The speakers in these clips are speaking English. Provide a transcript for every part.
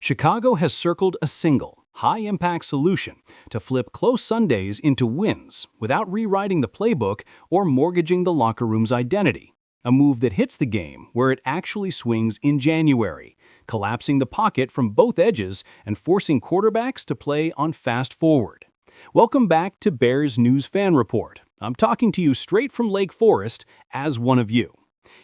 Chicago has circled a single, high-impact solution to flip close Sundays into wins without rewriting the playbook or mortgaging the locker room's identity. A move that hits the game where it actually swings in January, collapsing the pocket from both edges and forcing quarterbacks to play on fast forward. Welcome back to Bears News Fan Report. I'm talking to you straight from Lake Forest as one of you.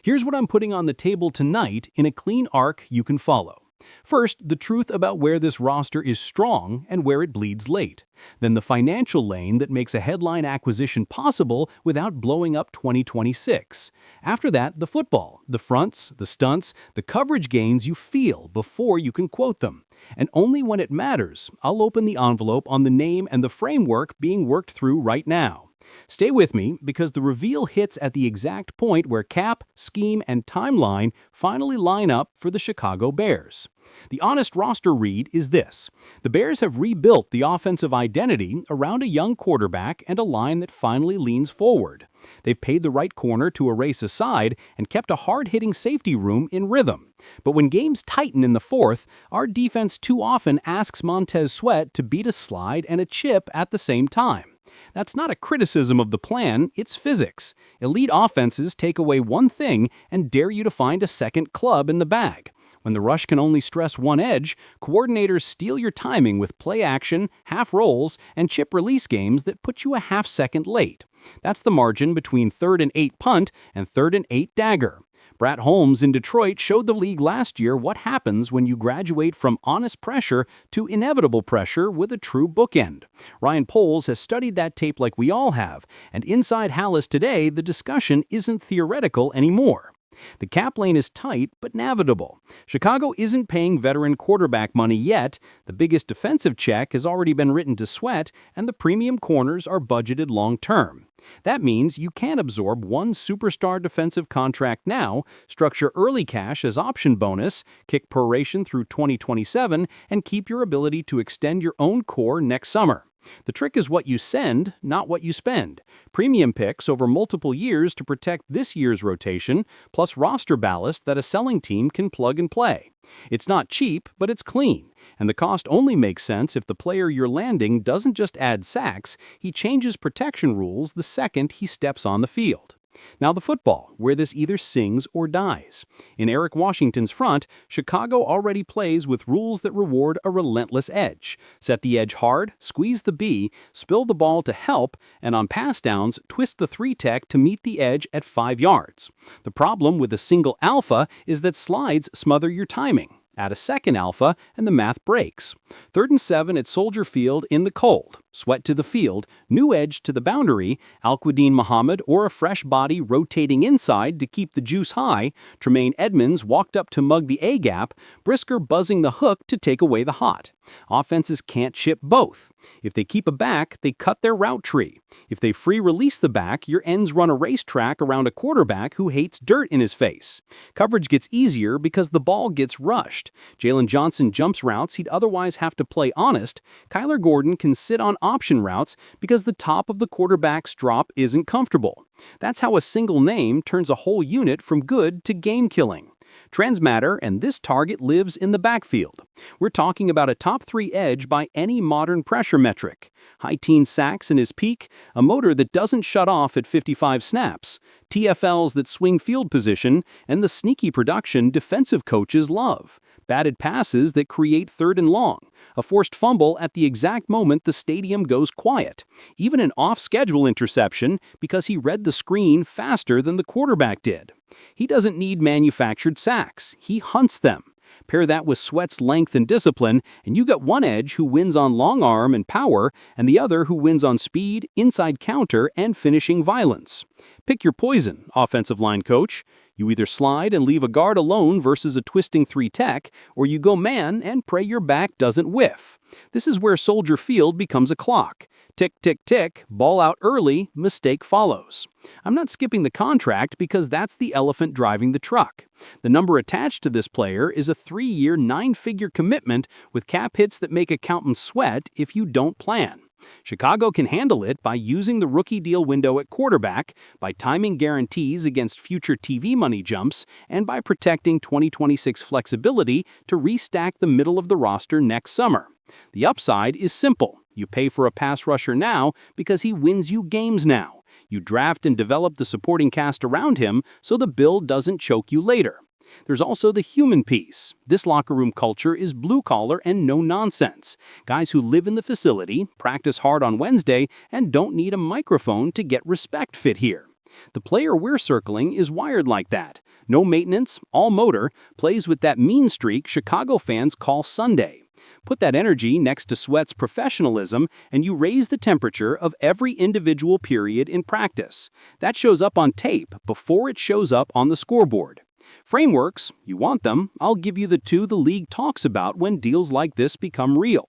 Here's what I'm putting on the table tonight in a clean arc you can follow. First, the truth about where this roster is strong and where it bleeds late. Then the financial lane that makes a headline acquisition possible without blowing up 2026. After that, the football, the fronts, the stunts, the coverage gains you feel before you can quote them. And only when it matters, I'll open the envelope on the name and the framework being worked through right now. Stay with me because the reveal hits at the exact point where cap, scheme, and timeline finally line up for the Chicago Bears. The honest roster read is this. The Bears have rebuilt the offensive identity around a young quarterback and a line that finally leans forward. They've paid the right corner to erase a side and kept a hard-hitting safety room in rhythm. But when games tighten in the fourth, our defense too often asks Montez Sweat to beat a slide and a chip at the same time. That's not a criticism of the plan, it's physics. Elite offenses take away one thing and dare you to find a second club in the bag. When the rush can only stress one edge, coordinators steal your timing with play action, half rolls, and chip release games that put you a half second late. That's the margin between 3rd and 8 punt and 3rd and 8 dagger. Brad Holmes in Detroit showed the league last year what happens when you graduate from honest pressure to inevitable pressure with a true bookend. Ryan Poles has studied that tape like we all have, and inside Hallis today, the discussion isn't theoretical anymore. The cap lane is tight but navigable. Chicago isn't paying veteran quarterback money yet, the biggest defensive check has already been written to Sweat, and the premium corners are budgeted long-term. That means you can absorb one superstar defensive contract now, structure early cash as option bonus, kick proration through 2027, and keep your ability to extend your own core next summer. The trick is what you send, not what you spend. Premium picks over multiple years to protect this year's rotation, plus roster ballast that a selling team can plug and play. It's not cheap, but it's clean. And the cost only makes sense if the player you're landing doesn't just add sacks, he changes protection rules the second he steps on the field. Now the football, where this either sings or dies. In Eric Washington's front, Chicago already plays with rules that reward a relentless edge. Set the edge hard, squeeze the B, spill the ball to help, and on pass downs, twist the 3-tech to meet the edge at 5 yards. The problem with a single alpha is that slides smother your timing. Add a second alpha, and the math breaks. 3rd and 7 at Soldier Field in the cold. Sweat to the field, new edge to the boundary, Al-Quadin Muhammad or a fresh body rotating inside to keep the juice high, Tremaine Edmonds walked up to mug the A-gap, Brisker buzzing the hook to take away the hot. Offenses can't chip both. If they keep a back, they cut their route tree. If they free release the back, your ends run a racetrack around a quarterback who hates dirt in his face. Coverage gets easier because the ball gets rushed. Jalen Johnson jumps routes he'd otherwise have to play honest. Kyler Gordon can sit on option routes because the top of the quarterback's drop isn't comfortable. That's how a single name turns a whole unit from good to game-killing. Trends matter, and this target lives in the backfield. We're talking about a top 3 edge by any modern pressure metric. High-teen sacks in his peak, a motor that doesn't shut off at 55 snaps, TFLs that swing field position, and the sneaky production defensive coaches love. Batted passes that create 3rd and long, a forced fumble at the exact moment the stadium goes quiet, even an off-schedule interception because he read the screen faster than the quarterback did. He doesn't need manufactured sacks, he hunts them. Pair that with Sweat's length and discipline, and you got one edge who wins on long arm and power, and the other who wins on speed, inside counter, and finishing violence. Pick your poison, offensive line coach. You either slide and leave a guard alone versus a twisting 3-tech, or you go man and pray your back doesn't whiff. This is where Soldier Field becomes a clock. Tick, tick, tick, ball out early, mistake follows. I'm not skipping the contract because that's the elephant driving the truck. The number attached to this player is a 3-year, 9-figure commitment with cap hits that make accountants sweat if you don't plan. Chicago can handle it by using the rookie deal window at quarterback, by timing guarantees against future TV money jumps, and by protecting 2026 flexibility to restack the middle of the roster next summer. The upside is simple. You pay for a pass rusher now because he wins you games now. You draft and develop the supporting cast around him so the build doesn't choke you later. There's also the human piece. This locker room culture is blue-collar and no-nonsense. Guys who live in the facility, practice hard on Wednesday, and don't need a microphone to get respect fit here. The player we're circling is wired like that. No maintenance, all motor, plays with that mean streak Chicago fans call Sunday. Put that energy next to Sweat's professionalism, and you raise the temperature of every individual period in practice. That shows up on tape before it shows up on the scoreboard. Frameworks, you want them, I'll give you the two the league talks about when deals like this become real.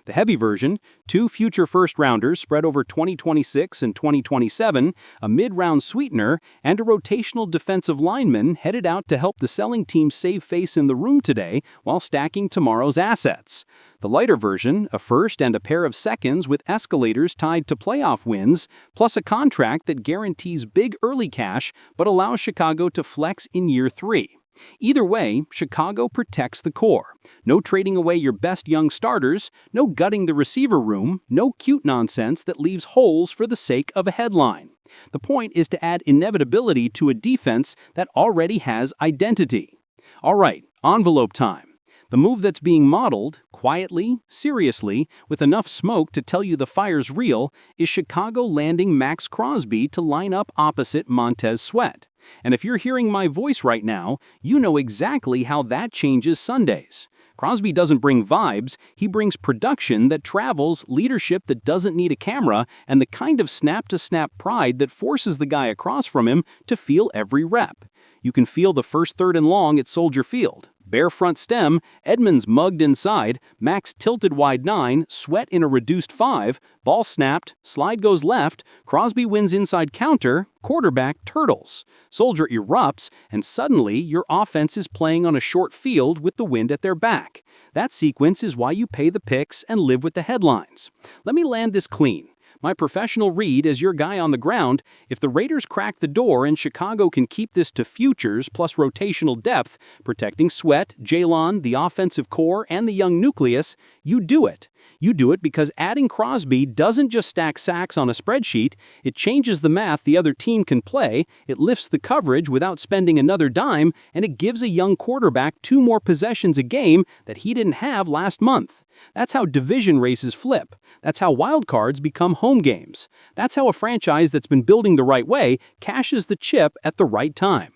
The heavy version, 2 future first-rounders spread over 2026 and 2027, a mid-round sweetener, and a rotational defensive lineman headed out to help the selling team save face in the room today while stacking tomorrow's assets. The lighter version, a first and a pair of seconds with escalators tied to playoff wins, plus a contract that guarantees big early cash but allows Chicago to flex in year 3. Either way, Chicago protects the core. No trading away your best young starters, no gutting the receiver room, no cute nonsense that leaves holes for the sake of a headline. The point is to add inevitability to a defense that already has identity. All right, envelope time. The move that's being modeled, quietly, seriously, with enough smoke to tell you the fire's real, is Chicago landing Max Crosby to line up opposite Montez Sweat. And if you're hearing my voice right now, you know exactly how that changes Sundays. Crosby doesn't bring vibes, he brings production that travels, leadership that doesn't need a camera, and the kind of snap-to-snap pride that forces the guy across from him to feel every rep. You can feel the first 3rd and long at Soldier Field. Bare front stem, Edmonds mugged inside, Max tilted wide 9, Sweat in a reduced 5, ball snapped, slide goes left, Crosby wins inside counter, quarterback turtles. Soldier erupts, and suddenly your offense is playing on a short field with the wind at their back. That sequence is why you pay the picks and live with the headlines. Let me land this clean. My professional read as your guy on the ground, if the Raiders crack the door and Chicago can keep this to futures plus rotational depth, protecting Sweat, Jalon, the offensive core, and the young nucleus, you do it. You do it because adding Crosby doesn't just stack sacks on a spreadsheet, it changes the math the other team can play, it lifts the coverage without spending another dime, and it gives a young quarterback 2 more possessions a game that he didn't have last month. That's how division races flip. That's how wildcards become home games. That's how a franchise that's been building the right way cashes the chip at the right time.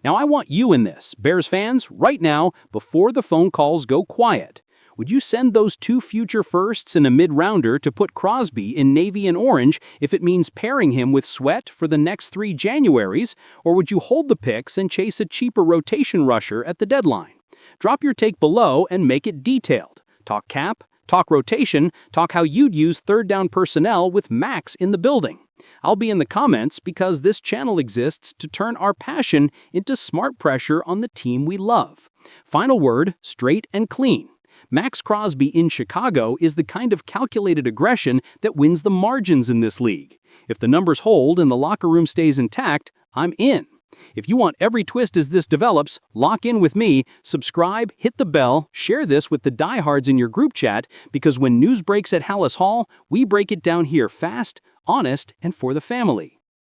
Now I want you in this, Bears fans, right now, before the phone calls go quiet. Would you send those 2 future firsts and a mid-rounder to put Crosby in navy and orange if it means pairing him with Sweat for the next 3 Januaries, or would you hold the picks and chase a cheaper rotation rusher at the deadline? Drop your take below and make it detailed. Talk cap, talk rotation, talk how you'd use 3rd down personnel with Max in the building. I'll be in the comments because this channel exists to turn our passion into smart pressure on the team we love. Final word, straight and clean. Max Crosby in Chicago is the kind of calculated aggression that wins the margins in this league. If the numbers hold and the locker room stays intact, I'm in. If you want every twist as this develops, lock in with me, subscribe, hit the bell, share this with the diehards in your group chat, because when news breaks at Hallis Hall, we break it down here fast, honest, and for the family.